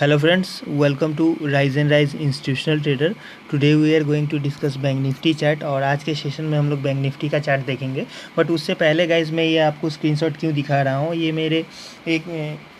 Hello friends, welcome to Rise and Rise Institutional Trader. Today we are going to discuss bank Nifty chart और आज के session में हम लोग bank Nifty का चार्ट देखेंगे. बट उससे पहले गाइज मैं ये आपको स्क्रीनशॉट क्यों दिखा रहा हूँ, ये मेरे एक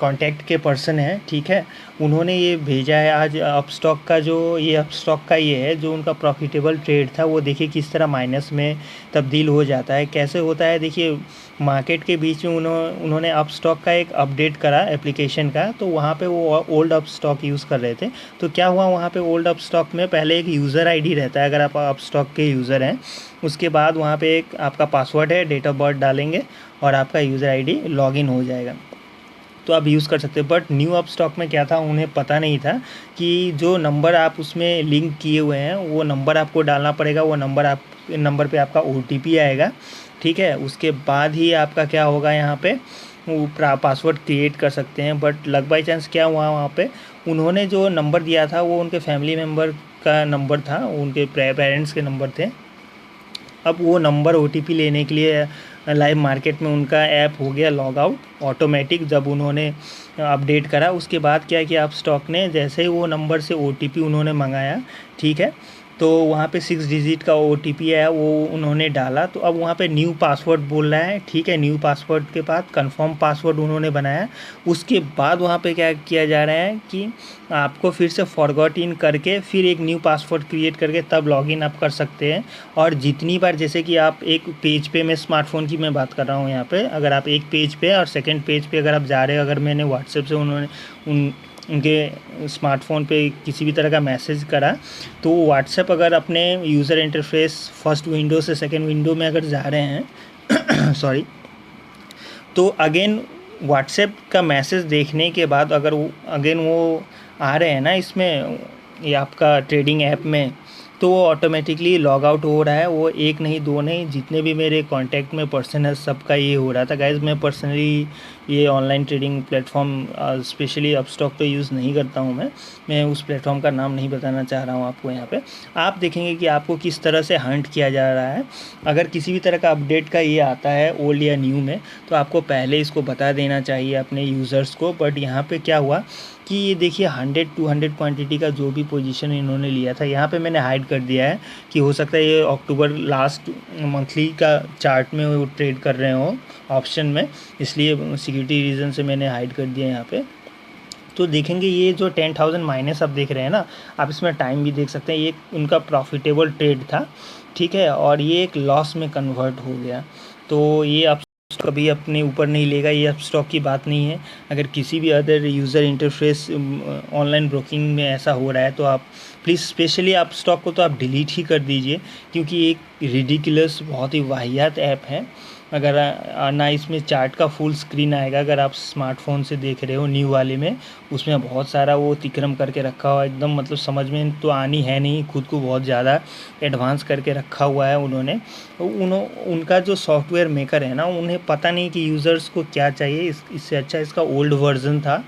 कांटेक्ट के पर्सन है, ठीक है. उन्होंने ये भेजा है आज अपस्टॉक का, जो ये अपस्टॉक का ये है जो उनका प्रॉफिटेबल ट्रेड था वो देखिए किस तरह माइनस में तब्दील हो जाता है. कैसे होता है देखिए, मार्केट के बीच में उन्होंने अपस्टॉक का एक अपडेट करा एप्लीकेशन का, तो वहाँ पे वो ओल्ड अपस्टॉक यूज़ कर रहे थे. तो क्या हुआ, वहाँ पे ओल्ड अपस्टॉक में पहले एक यूज़र आईडी रहता है अगर आप अपस्टॉक के यूज़र हैं. उसके बाद वहाँ पे एक आपका पासवर्ड है, डेट ऑफ बर्थ डालेंगे और आपका यूज़र आईडी लॉगिन हो जाएगा, तो आप यूज़ कर सकते हैं. बट न्यू अपस्टॉक में क्या था, उन्हें पता नहीं था कि जो नंबर आप उसमें लिंक किए हुए हैं वो नंबर आपको डालना पड़ेगा. वो नंबर पे आपका OTP आएगा, ठीक है. उसके बाद ही आपका क्या होगा, यहाँ पे वो पासवर्ड क्रिएट कर सकते हैं. बट लक बाई चांस क्या हुआ, वहाँ पे उन्होंने जो नंबर दिया था वो उनके फैमिली मेम्बर का नंबर था, उनके पेरेंट्स के नंबर थे. अब वो नंबर OTP लेने के लिए लाइव मार्केट में उनका ऐप हो गया लॉग आउट ऑटोमेटिक. जब उन्होंने अपडेट करा उसके बाद क्या किया, आप स्टॉक ने जैसे ही वो नंबर से OTP उन्होंने मंगाया, ठीक है, तो वहाँ पे 6 डिजिट का OTP आया, वो उन्होंने डाला. तो अब वहाँ पे न्यू पासवर्ड बोल रहा है, ठीक है. न्यू पासवर्ड के बाद कंफर्म पासवर्ड उन्होंने बनाया. उसके बाद वहाँ पे क्या किया जा रहा है कि आपको फिर से फॉरगॉट इन करके फिर एक न्यू पासवर्ड क्रिएट करके तब लॉगिन आप कर सकते हैं. और जितनी बार, जैसे कि आप एक पेज पे, मैं स्मार्टफोन की मैं बात कर रहा हूँ यहाँ पे, अगर आप एक पेज पे और सेकंड पेज पे अगर आप जा रहे हो, अगर मैंने व्हाट्सएप से उनके स्मार्टफोन पे किसी भी तरह का मैसेज करा, तो व्हाट्सएप अगर अपने यूज़र इंटरफेस फर्स्ट विंडो से सेकंड विंडो में अगर जा रहे हैं सॉरी, तो अगेन व्हाट्सएप का मैसेज देखने के बाद अगर अगेन वो आ रहे हैं ना इसमें, ये आपका ट्रेडिंग ऐप में, तो वो ऑटोमेटिकली लॉग आउट हो रहा है. वो एक नहीं दो नहीं, जितने भी मेरे कांटेक्ट में पर्सन है सबका ये हो रहा था. गाइज मैं पर्सनली ये online trading platform specially Upstox तो यूज़ नहीं करता हूँ. मैं उस प्लेटफॉर्म का नाम नहीं बताना चाह रहा हूँ आपको. यहाँ पे आप देखेंगे कि आपको किस तरह से हंट किया जा रहा है. अगर किसी भी तरह का अपडेट का ये आता है ओल्ड या न्यू में, तो आपको पहले इसको बता देना चाहिए अपने यूज़र्स को. बट यहाँ पे क्या हुआ कि ये देखिए 100-200 क्वांटिटी का जो भी पोजीशन इन्होंने लिया था, यहाँ पे मैंने हाइड कर दिया है कि हो सकता है ये अक्टूबर लास्ट मंथली का चार्ट में वो ट्रेड कर रहे हो ऑप्शन में, इसलिए सिक्योरिटी रीज़न से मैंने हाइड कर दिया यहाँ पे. तो देखेंगे ये जो 10,000 माइनस आप देख रहे हैं ना, आप इसमें टाइम भी देख सकते हैं. ये उनका प्रॉफिटेबल ट्रेड था, ठीक है, और ये एक लॉस में कन्वर्ट हो गया. तो ये आप कभी अपने ऊपर नहीं लेगा, ये अब स्टॉक की बात नहीं है. अगर किसी भी other user interface online broking में ऐसा हो रहा है तो आप प्लीज़, स्पेशली आप स्टॉक को तो आप डिलीट ही कर दीजिए, क्योंकि एक रिडिकुलस बहुत ही वाहियात ऐप है. अगर ना इसमें चार्ट का फुल स्क्रीन आएगा, अगर आप स्मार्टफोन से देख रहे हो न्यू वाले में, उसमें बहुत सारा वो तिक्रम करके रखा हुआ है एकदम, मतलब समझ में तो आनी है नहीं, खुद को बहुत ज़्यादा एडवांस करके रखा हुआ है उन्होंने. उनका जो सॉफ्टवेयर मेकर है ना, उन्हें पता नहीं कि यूज़र्स को क्या चाहिए. इससे अच्छा इसका ओल्ड वर्जन था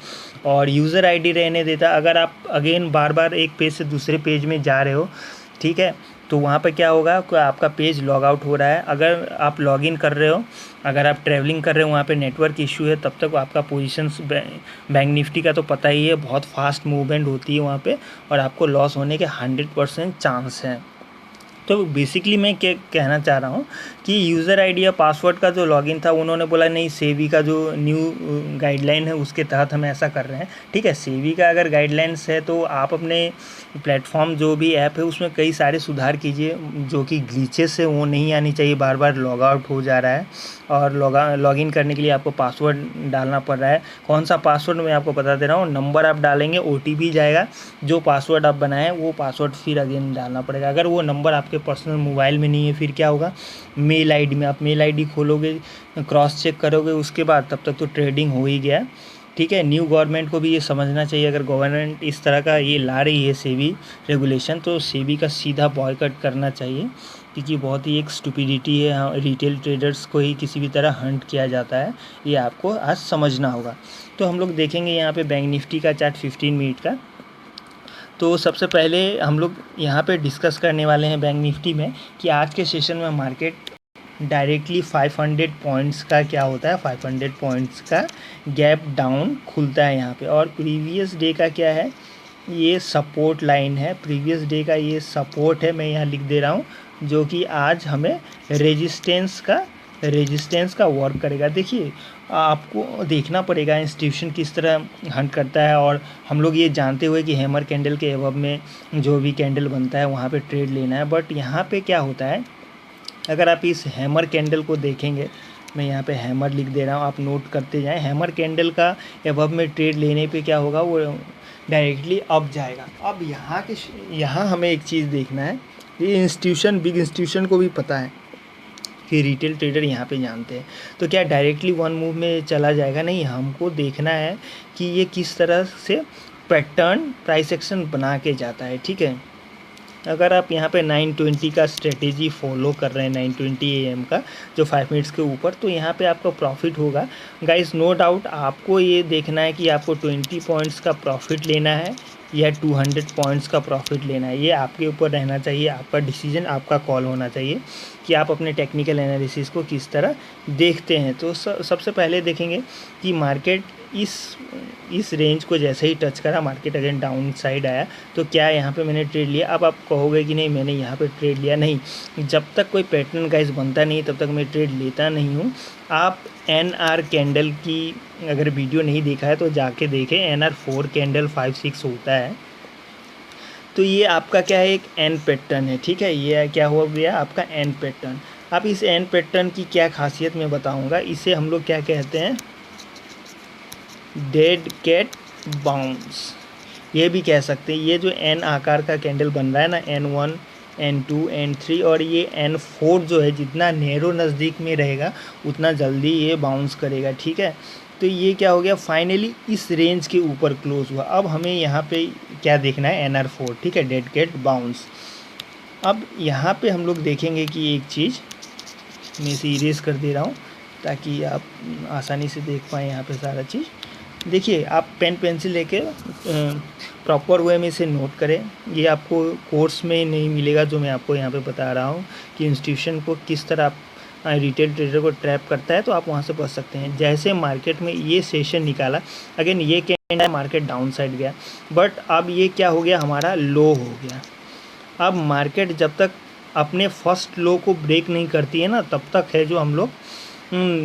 और यूज़र आईडी रहने देता. अगर आप अगेन बार बार एक पेज से दूसरे पेज में जा रहे हो, ठीक है, तो वहाँ पे क्या होगा कि आपका पेज लॉग आउट हो रहा है. अगर आप लॉगिन कर रहे हो, अगर आप ट्रैवलिंग कर रहे हो, वहाँ पे नेटवर्क इशू है, तब तक आपका पोजीशंस बैंक निफ्टी का तो पता ही है, बहुत फास्ट मूवमेंट होती है वहाँ पे, और आपको लॉस होने के 100% चांस हैं. तो बेसिकली मैं क्या कहना चाह रहा हूँ कि यूज़र आईडी या पासवर्ड का जो लॉगिन था, उन्होंने बोला नहीं, सेबी का जो न्यू गाइडलाइन है उसके तहत हम ऐसा कर रहे हैं, ठीक है. सेबी का अगर गाइडलाइंस है तो आप अपने प्लेटफॉर्म जो भी ऐप है उसमें कई सारे सुधार कीजिए, जो कि ग्लिचेस है वो नहीं आनी चाहिए. बार बार लॉग आउट हो जा रहा है और लॉगिन करने के लिए आपको पासवर्ड डालना पड़ रहा है. कौन सा पासवर्ड मैं आपको बता दे रहा हूँ. नंबर आप डालेंगे, OTP जाएगा, जो पासवर्ड आप बनाएं वो पासवर्ड फिर अगेन डालना पड़ेगा. अगर वो नंबर आपके पर्सनल मोबाइल में नहीं है, फिर क्या होगा, मेल आईडी में आप मेल आईडी खोलोगे, क्रॉस चेक करोगे, उसके बाद तब तक तो ट्रेडिंग हो ही गया, ठीक है. न्यू गवर्नमेंट को भी ये समझना चाहिए, अगर गवर्नमेंट इस तरह का ये ला रही है सेबी रेगुलेशन, तो सेबी का सीधा बॉयकॉट करना चाहिए, क्योंकि बहुत ही एक स्टुपिडिटी है. रिटेल ट्रेडर्स को ही किसी भी तरह हंट किया जाता है, ये आपको आज समझना होगा. तो हम लोग देखेंगे यहाँ पे बैंक निफ्टी का चार्ट 15 मिनट का. तो सबसे पहले हम लोग यहाँ पे डिस्कस करने वाले हैं बैंक निफ्टी में कि आज के सेशन में मार्केट डायरेक्टली 500 पॉइंट्स का क्या होता है, 500 पॉइंट्स का गैप डाउन खुलता है यहाँ पे। और प्रीवियस डे का क्या है, ये सपोर्ट लाइन है, प्रीवियस डे का ये सपोर्ट है, मैं यहाँ लिख दे रहा हूँ, जो कि आज हमें रेजिस्टेंस का वर्क करेगा। देखिए आपको देखना पड़ेगा इंस्टीट्यूशन किस तरह हंट करता है, और हम लोग ये जानते हुए कि हैमर कैंडल के एबव में जो भी कैंडल बनता है वहाँ पे ट्रेड लेना है। बट यहाँ पे क्या होता है, अगर आप इस हैमर कैंडल को देखेंगे, मैं यहाँ पे हैमर लिख दे रहा हूँ, आप नोट करते जाएं, हैमर कैंडल का एबव में ट्रेड लेने पे क्या होगा, वो डायरेक्टली अप जाएगा। अब यहाँ हमें एक चीज़ देखना है, ये इंस्टीट्यूशन, बिग इंस्टीट्यूशन को भी पता है कि रिटेल ट्रेडर यहाँ पे जानते हैं, तो क्या डायरेक्टली वन मूव में चला जाएगा, नहीं, हमको देखना है कि ये किस तरह से पैटर्न प्राइस एक्शन बना के जाता है। ठीक है, अगर आप यहाँ पे 920 का स्ट्रेटेजी फॉलो कर रहे हैं, 920 AM का जो 5 मिनट्स के ऊपर, तो यहाँ पे आपका प्रॉफिट होगा गाइस, नो डाउट। आपको ये देखना है कि आपको 20 पॉइंट्स का प्रॉफिट लेना है या 200 पॉइंट्स का प्रॉफिट लेना है, ये आपके ऊपर रहना चाहिए, आपका डिसीजन, आपका कॉल होना चाहिए कि आप अपने टेक्निकल एनालिसिस को किस तरह देखते हैं। तो सबसे पहले देखेंगे कि मार्केट इस रेंज को जैसे ही टच करा, मार्केट अगेन डाउन साइड आया, तो क्या यहाँ पे मैंने ट्रेड लिया। अब आप कहोगे कि नहीं मैंने यहाँ पे ट्रेड लिया, नहीं, जब तक कोई पैटर्न गाइस बनता नहीं तब तक मैं ट्रेड लेता नहीं हूँ। आप NR कैंडल की अगर वीडियो नहीं देखा है तो जाके देखें, NR4 कैंडल 5-6 होता है, तो ये आपका क्या है, एक एन पैटर्न है। ठीक है, ये क्या हो गया आपका एन पैटर्न। अब इस एन पैटर्न की क्या खासियत मैं बताऊंगा, इसे हम लोग क्या कहते हैं, डेड कैट बाउंस, ये भी कह सकते हैं। ये जो एन आकार का कैंडल बन रहा है ना, N1 N2 N3 और ये N4 जो है, जितना नैरो नज़दीक में रहेगा उतना जल्दी ये बाउंस करेगा। ठीक है, तो ये क्या हो गया, फाइनली इस रेंज के ऊपर क्लोज हुआ। अब हमें यहाँ पे क्या देखना है, NR4। ठीक है, डेड कैट बाउंस। अब यहाँ पे हम लोग देखेंगे कि एक चीज़ मैं इसे इरेज कर दे रहा हूँ ताकि आप आसानी से देख पाएँ यहाँ पे सारा चीज़। देखिए, आप पेन पेंसिल लेके प्रॉपर वे में इसे नोट करें, ये आपको कोर्स में नहीं मिलेगा जो मैं आपको यहाँ पे बता रहा हूँ कि इंस्टीट्यूशन को किस तरह आप रिटेल ट्रेडर को ट्रैप करता है, तो आप वहाँ से बच सकते हैं। जैसे मार्केट में ये सेशन निकाला, अगेन ये कैंडल मार्केट डाउन साइड गया, बट अब ये क्या हो गया, हमारा लो हो गया। अब मार्केट जब तक अपने फर्स्ट लो को ब्रेक नहीं करती है ना, तब तक है जो हम लोग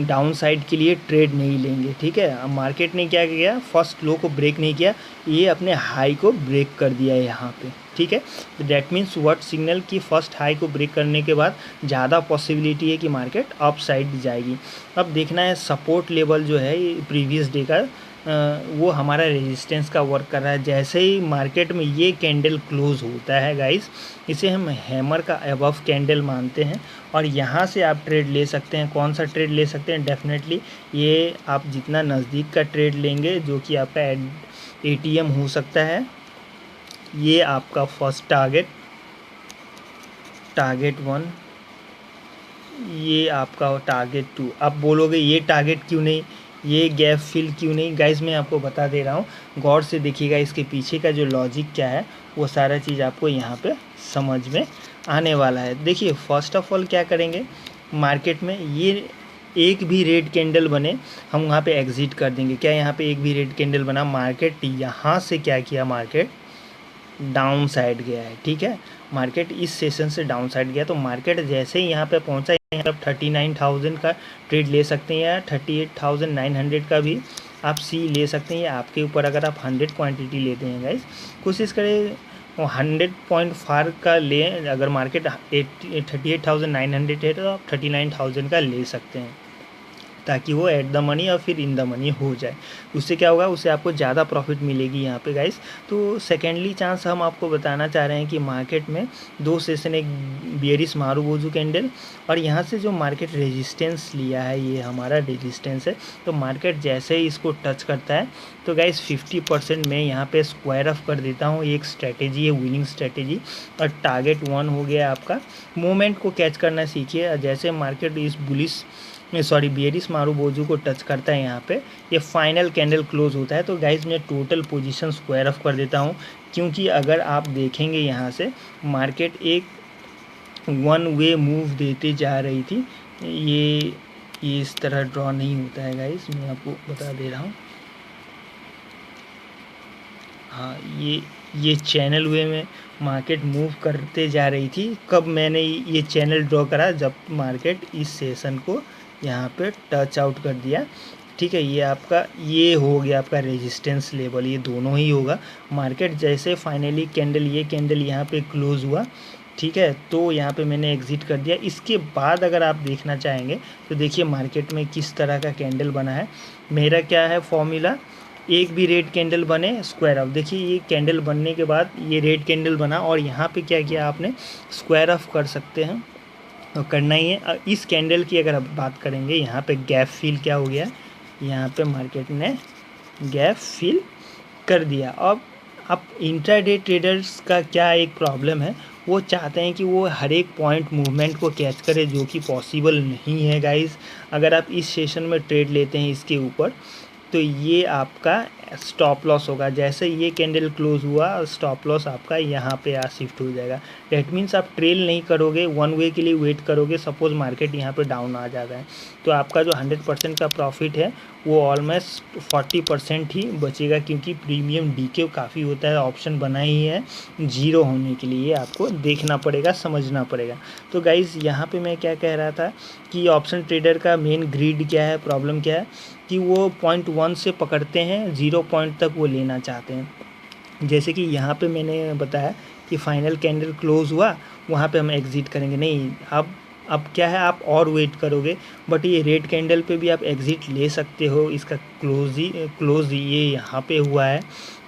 डाउन साइड के लिए ट्रेड नहीं लेंगे। ठीक है, अब मार्केट ने क्या किया, फर्स्ट लो को ब्रेक नहीं किया, ये अपने हाई को ब्रेक कर दिया है यहाँ पे। ठीक है, तो डैट मीन्स व्हाट सिग्नल कि फर्स्ट हाई को ब्रेक करने के बाद ज़्यादा पॉसिबिलिटी है कि मार्केट अप साइड जाएगी। अब देखना है सपोर्ट लेवल जो है प्रीवियस डे का, वो हमारा रेजिस्टेंस का वर्क कर रहा है। जैसे ही मार्केट में ये कैंडल क्लोज होता है गाइस, इसे हम हैमर का अबव कैंडल मानते हैं, और यहाँ से आप ट्रेड ले सकते हैं। कौन सा ट्रेड ले सकते हैं, डेफिनेटली ये आप जितना नज़दीक का ट्रेड लेंगे, जो कि आपका ATM हो सकता है, ये आपका फर्स्ट टारगेट 1, ये आपका टारगेट 2। आप बोलोगे ये टारगेट क्यों नहीं, ये गैप फिल क्यों नहीं, गाइस मैं आपको बता दे रहा हूँ, गौर से देखिएगा, इसके पीछे का जो लॉजिक क्या है वो सारा चीज़ आपको यहाँ पे समझ में आने वाला है। देखिए, फर्स्ट ऑफ ऑल क्या करेंगे, मार्केट में ये एक भी रेड कैंडल बने, हम वहाँ पे एग्जिट कर देंगे। क्या यहाँ पे एक भी रेड कैंडल बना, मार्केट यहाँ से क्या किया, मार्केट डाउन साइड गया है। ठीक है, मार्केट इस सेशन से डाउन साइड गया, तो मार्केट जैसे ही यहाँ पे पहुँचा, यहाँ पर 39,000 का ट्रेड ले सकते हैं या 38,900 का भी आप सी ले सकते हैं, या आपके ऊपर। अगर आप 100 क्वांटिटी लेते हैं गाइस, कोशिश करें 100.5 का लें। अगर मार्केट 38,900 है तो आप 39,000 का ले सकते हैं, ताकि वो एट द मनी और फिर इन द मनी हो जाए। उससे क्या होगा, उससे आपको ज़्यादा प्रॉफिट मिलेगी यहाँ पे गाइस। तो सेकेंडली चांस हम आपको बताना चाह रहे हैं कि मार्केट में 2 सेशन, एक बियरिश मारुबोजू कैंडल, और यहाँ से जो मार्केट रेजिस्टेंस लिया है, ये हमारा रेजिस्टेंस है। तो मार्केट जैसे ही इसको टच करता है तो गाइस 50% मैं यहाँ पे स्क्वायर ऑफ कर देता हूँ। एक स्ट्रैटेजी है, विनिंग स्ट्रैटेजी, और टारगेट 1 हो गया आपका। मोमेंट को कैच करना सीखिए। जैसे मार्केट इस बियरिश मारुबोजू को टच करता है, यहाँ पे ये फाइनल कैंडल क्लोज होता है, तो गाइस मैं टोटल पोजीशन स्क्वायर ऑफ कर देता हूँ। क्योंकि अगर आप देखेंगे यहाँ से मार्केट एक 1 वे मूव देते जा रही थी, ये इस तरह ड्रॉ नहीं होता है गाइस, मैं आपको बता दे रहा हूँ। हाँ, ये चैनल वे में मार्केट मूव करते जा रही थी। कब मैंने ये चैनल ड्रॉ करा, जब मार्केट इस सेशन को यहाँ पे टच आउट कर दिया। ठीक है, ये हो गया आपका रेजिस्टेंस लेवल, ये दोनों ही होगा। मार्केट जैसे फाइनली ये कैंडल यहाँ पे क्लोज हुआ, ठीक है, तो यहाँ पे मैंने एग्ज़िट कर दिया। इसके बाद अगर आप देखना चाहेंगे तो देखिए मार्केट में किस तरह का कैंडल बना है। मेरा क्या है फॉर्मूला, एक भी रेड कैंडल बने स्क्वायर ऑफ। देखिए ये कैंडल बनने के बाद ये रेड कैंडल बना और यहाँ पे क्या किया आपने, स्क्वायर ऑफ कर सकते हैं और करना ही है। इस कैंडल की अगर आप बात करेंगे, यहाँ पे गैप फिल क्या हो गया, यहाँ पे मार्केट ने गैप फिल कर दिया। अब इंट्राडे ट्रेडर्स का क्या एक प्रॉब्लम है, वो चाहते हैं कि वो हर एक पॉइंट मूवमेंट को कैच करे, जो कि पॉसिबल नहीं है गाइस। अगर आप इस सेशन में ट्रेड लेते हैं इसके ऊपर, तो ये आपका स्टॉप लॉस होगा। जैसे ये कैंडल क्लोज हुआ, स्टॉप लॉस आपका यहाँ पे शिफ्ट हो जाएगा। डेट मीन्स आप ट्रेल नहीं करोगे, वन वे के लिए वेट करोगे। सपोज़ मार्केट यहाँ पे डाउन आ जाता है, तो आपका जो 100% का प्रॉफिट है वो ऑलमोस्ट 40% ही बचेगा, क्योंकि प्रीमियम डीके काफ़ी होता है। ऑप्शन बना ही है जीरो होने के लिए, आपको देखना पड़ेगा, समझना पड़ेगा। तो गाइज़ यहाँ पे मैं क्या कह रहा था कि ऑप्शन ट्रेडर का मेन ग्रीड क्या है, प्रॉब्लम क्या है कि वो पॉइंट 1 से पकड़ते हैं, 0 पॉइंट तक वो लेना चाहते हैं। जैसे कि यहाँ पे मैंने बताया कि फाइनल कैंडल क्लोज हुआ, वहाँ पे हम एग्ज़िट करेंगे नहीं। अब क्या है, आप और वेट करोगे, बट ये रेड कैंडल पे भी आप एग्ज़िट ले सकते हो। इसका क्लोज ये यहाँ पे हुआ है,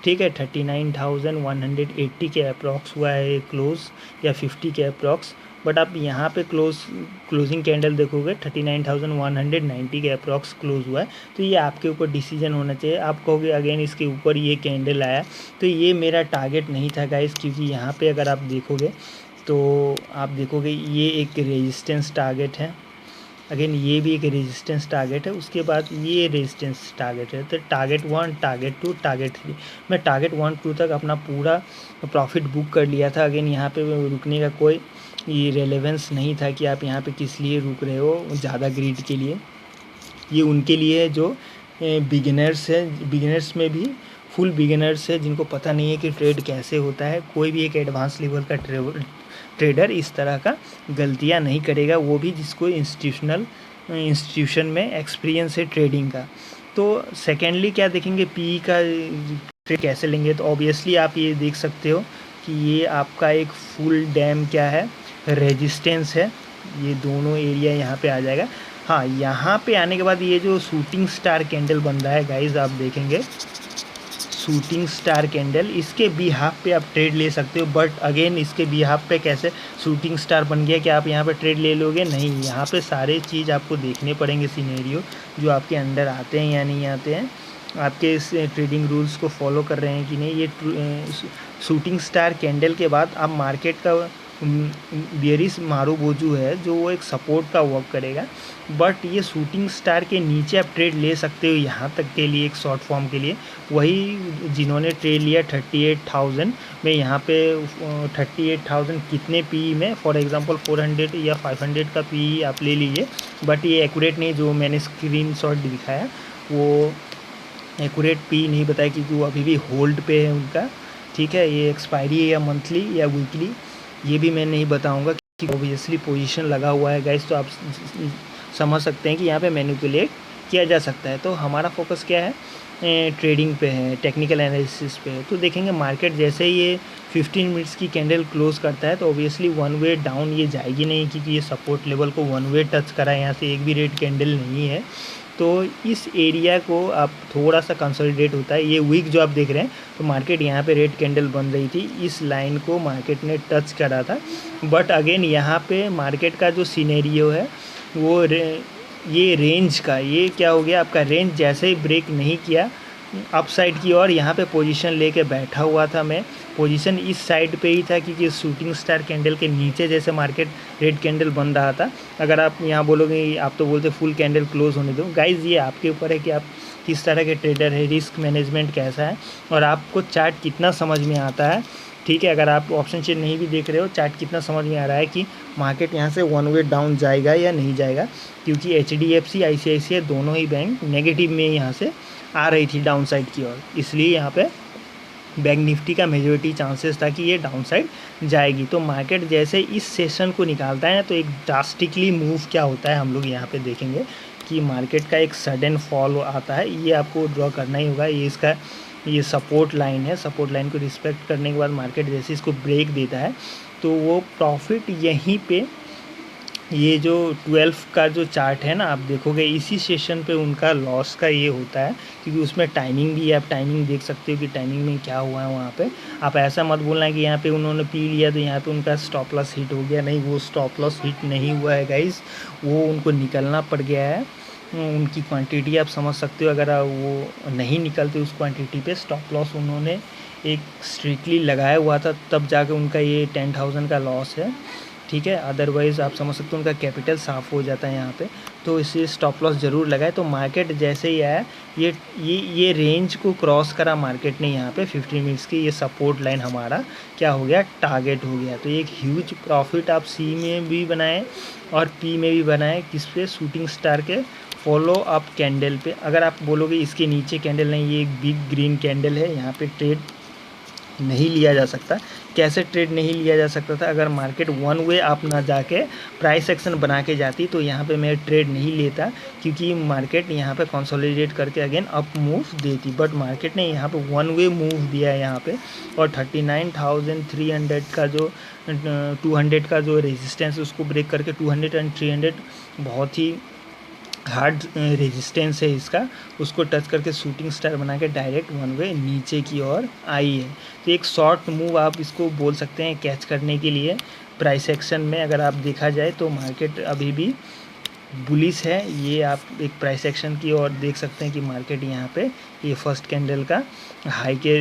ठीक है, 39,180 के अप्रॉक्स हुआ है क्लोज, या 50 के अप्रॉक्स। बट आप यहाँ पे क्लोजिंग कैंडल देखोगे 39,190 के अप्रॉक्स क्लोज हुआ है। तो ये आपके ऊपर डिसीजन होना चाहिए। आप कहोगे अगेन इसके ऊपर ये कैंडल आया, तो ये मेरा टारगेट नहीं था गाइस, क्योंकि यहाँ पे अगर आप देखोगे तो आप देखोगे ये एक रेजिस्टेंस टारगेट है, अगेन ये भी एक रेजिस्टेंस टारगेट है, उसके बाद ये रेजिस्टेंस टारगेट है। तो टारगेट 1, टारगेट 2, टारगेट 3, मैं टारगेट 1, 2 तक अपना पूरा प्रॉफिट बुक कर लिया था। अगेन यहाँ पे रुकने का कोई ये रेलेवेंस नहीं था कि आप यहाँ पे किस लिए रुक रहे हो, ज़्यादा ग्रीड के लिए। ये उनके लिए है जो बिगिनर्स है, बिगिनर्स में भी फुल बिगिनर्स है, जिनको पता नहीं है कि ट्रेड कैसे होता है। कोई भी एक एडवांस लेवल का ट्रेडर इस तरह का गलतियाँ नहीं करेगा, वो भी जिसको इंस्टीट्यूशन में एक्सपीरियंस है ट्रेडिंग का। तो सेकेंडली क्या देखेंगे, पीई का ट्रेड कैसे लेंगे। तो ऑब्वियसली आप ये देख सकते हो कि ये आपका एक फुल डैम क्या है, रेजिस्टेंस है। ये दोनों एरिया यहाँ पे आ जाएगा। हाँ, यहाँ पे आने के बाद ये जो शूटिंग स्टार कैंडल बन रहा है गाइज, आप देखेंगे शूटिंग स्टार कैंडल, इसके बिहाफ पे आप ट्रेड ले सकते हो। बट अगेन इसके बिहाफ पे कैसे शूटिंग स्टार बन गया कि आप यहाँ पे ट्रेड ले लोगे, नहीं। यहाँ पे सारे चीज़ आपको देखने पड़ेंगे, सिनेरियो जो आपके अंडर आते हैं या नहीं आते हैं, आपके इस ट्रेडिंग रूल्स को फॉलो कर रहे हैं कि नहीं। ये शूटिंग स्टार कैंडल के बाद आप मार्केट का बेरिश मारूबोजू है, जो वो एक सपोर्ट का वर्क करेगा। बट ये शूटिंग स्टार के नीचे आप ट्रेड ले सकते हो यहाँ तक के लिए, एक शॉर्ट फॉर्म के लिए। वही जिन्होंने ट्रेड लिया 38,000 में, यहाँ पे 38,000 कितने पी में, फॉर एग्जांपल 400 या 500 का पी आप ले लीजिए। बट ये एक्यूरेट नहीं, जो मैंने स्क्रीनशॉट दिखाया वो एक्यूरेट पी नहीं बताया, क्योंकि वो अभी भी होल्ड पे है उनका, ठीक है। ये एक्सपायरी है या मंथली या वीकली, ये भी मैं नहीं बताऊंगा, क्योंकि ऑब्वियसली पोजीशन लगा हुआ है गाइस, तो आप समझ सकते हैं कि यहाँ पे मैनिपुलेट किया जा सकता है। तो हमारा फोकस क्या है, ट्रेडिंग पे है, टेक्निकल एनालिसिस पे है। तो देखेंगे मार्केट जैसे ये 15 मिनट्स की कैंडल क्लोज करता है, तो ऑब्वियसली वन वे डाउन ये जाएगी नहीं, क्योंकि ये सपोर्ट लेवल को वन वे टच करा है, यहाँ से एक भी रेड कैंडल नहीं है। तो इस एरिया को आप थोड़ा सा कंसोलिडेट होता है। ये वीक जो आप देख रहे हैं, तो मार्केट यहाँ पे रेड कैंडल बन रही थी, इस लाइन को मार्केट ने टच करा था। बट अगेन यहाँ पे मार्केट का जो सिनेरियो है वो ये रेंज का, ये क्या हो गया आपका, रेंज जैसे ही ब्रेक नहीं किया अपसाइड की ओर, यहाँ पे पोजीशन लेके बैठा हुआ था मैं। पोजीशन इस साइड पे ही था, क्योंकि शूटिंग स्टार कैंडल के नीचे जैसे मार्केट रेड कैंडल बन रहा था। अगर आप यहाँ बोलोगे, आप तो बोलते फुल कैंडल क्लोज होने दो, गाइज ये आपके ऊपर है कि आप किस तरह के ट्रेडर है, रिस्क मैनेजमेंट कैसा है और आपको चार्ट कितना समझ में आता है। ठीक है। अगर आप ऑप्शन चेन नहीं भी देख रहे हो, चार्ट कितना समझ में आ रहा है कि मार्केट यहाँ से वन वे डाउन जाएगा या नहीं जाएगा, क्योंकि HDFC ICICI दोनों ही बैंक नेगेटिव में यहाँ से आ रही थी डाउन साइड की ओर, इसलिए यहाँ पे बैंक निफ्टी का मेजोरिटी चांसेस था कि ये डाउन साइड जाएगी। तो मार्केट जैसे इस सेशन को निकालता है तो एक ड्रास्टिकली मूव क्या होता है हम लोग यहाँ पे देखेंगे कि मार्केट का एक सडन फॉल आता है। ये आपको ड्रॉ करना ही होगा। ये सपोर्ट लाइन है, सपोर्ट लाइन को रिस्पेक्ट करने के बाद मार्केट जैसे इसको ब्रेक देता है तो वो प्रॉफिट यहीं पे, ये जो 12 का जो चार्ट है ना, आप देखोगे इसी सेशन पे उनका लॉस का ये होता है, क्योंकि उसमें टाइमिंग भी है। आप टाइमिंग देख सकते हो कि टाइमिंग में क्या हुआ है वहाँ पे। आप ऐसा मत बोलना कि यहाँ पे उन्होंने पी लिया तो यहाँ पे उनका स्टॉप लॉस हिट हो गया। नहीं, वो स्टॉप लॉस हिट नहीं हुआ है गाइस, वो उनको निकलना पड़ गया है। उनकी क्वांटिटी आप समझ सकते हो, अगर वो नहीं निकलते उस क्वांटिटी पे, स्टॉप लॉस उन्होंने एक स्ट्रिक्टली लगाया हुआ था, तब जाके उनका ये 10,000 का लॉस है। ठीक है, अदरवाइज़ आप समझ सकते हो उनका कैपिटल साफ़ हो जाता है यहाँ पे। तो इसे स्टॉप लॉस ज़रूर लगाए। तो मार्केट जैसे ही आया, ये रेंज को क्रॉस करा मार्केट ने यहाँ पे 15 मिनट्स की, ये सपोर्ट लाइन हमारा क्या हो गया, टारगेट हो गया। तो एक ह्यूज प्रॉफिट आप सी में भी बनाए और पी में भी बनाए। किस पे, शूटिंग स्टार के फॉलो अप कैंडल पे। अगर आप बोलोगे इसके नीचे कैंडल नहीं, ये एक बिग ग्रीन कैंडल है, यहाँ पे ट्रेड नहीं लिया जा सकता। कैसे ट्रेड नहीं लिया जा सकता था, अगर मार्केट वन वे आप ना जाके प्राइस एक्शन बना के जाती तो यहाँ पे मैं ट्रेड नहीं लेता, क्योंकि मार्केट यहाँ पे कंसोलिडेट करके अगेन अप मूव देती। बट मार्केट ने यहाँ पे वन वे मूव दिया है यहाँ पे, और 39,300 का जो 200 का जो रेजिस्टेंस उसको ब्रेक करके 200 एंड 300 बहुत ही हार्ड रेजिस्टेंस है इसका, उसको टच करके शूटिंग स्टार बना के डायरेक्ट वन वे नीचे की ओर आई है। तो एक शॉर्ट मूव आप इसको बोल सकते हैं कैच करने के लिए प्राइस एक्शन में। अगर आप देखा जाए तो मार्केट अभी भी बुलिश है। ये आप एक प्राइस एक्शन की ओर देख सकते हैं कि मार्केट यहाँ पे ये फर्स्ट कैंडल का हाई के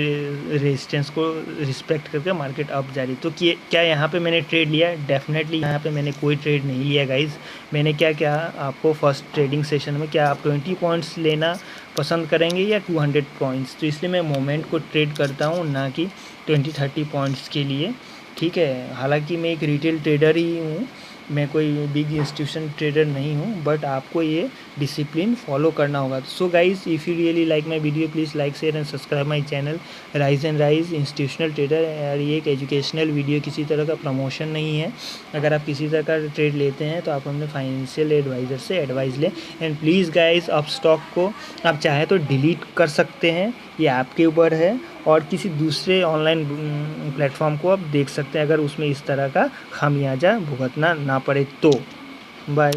रेजिस्टेंस को रिस्पेक्ट करके मार्केट अप जा रही। तो क्या यहाँ पे मैंने ट्रेड लिया? डेफिनेटली यहाँ पे मैंने कोई ट्रेड नहीं लिया गाइज। मैंने क्या आपको फर्स्ट ट्रेडिंग सेशन में, क्या आप 20 पॉइंट्स लेना पसंद करेंगे या 200 पॉइंट्स? तो इसलिए मैं मोमेंट को ट्रेड करता हूँ, ना कि 20-30 पॉइंट्स के लिए। ठीक है, हालांकि मैं एक रिटेल ट्रेडर ही हूँ, मैं कोई बिग इंस्टीट्यूशन ट्रेडर नहीं हूँ, बट आपको ये डिसिप्लिन फॉलो करना होगा। So guys, if you really like my video, please like share and subscribe my channel rise and rise institutional trader. और ये एक एजुकेशनल वीडियो, किसी तरह का प्रमोशन नहीं है। अगर आप किसी तरह का ट्रेड लेते हैं तो आप अपने फाइनेंशियल एडवाइज़र से एडवाइस लें। एंड प्लीज़ गाइज, आप स्टॉक को आप चाहे तो डिलीट कर सकते हैं, ये आपके ऊपर है, और किसी दूसरे ऑनलाइन प्लेटफॉर्म को आप देख सकते हैं, अगर उसमें इस तरह का खामियाजा भुगतना ना पड़े तो। बाय।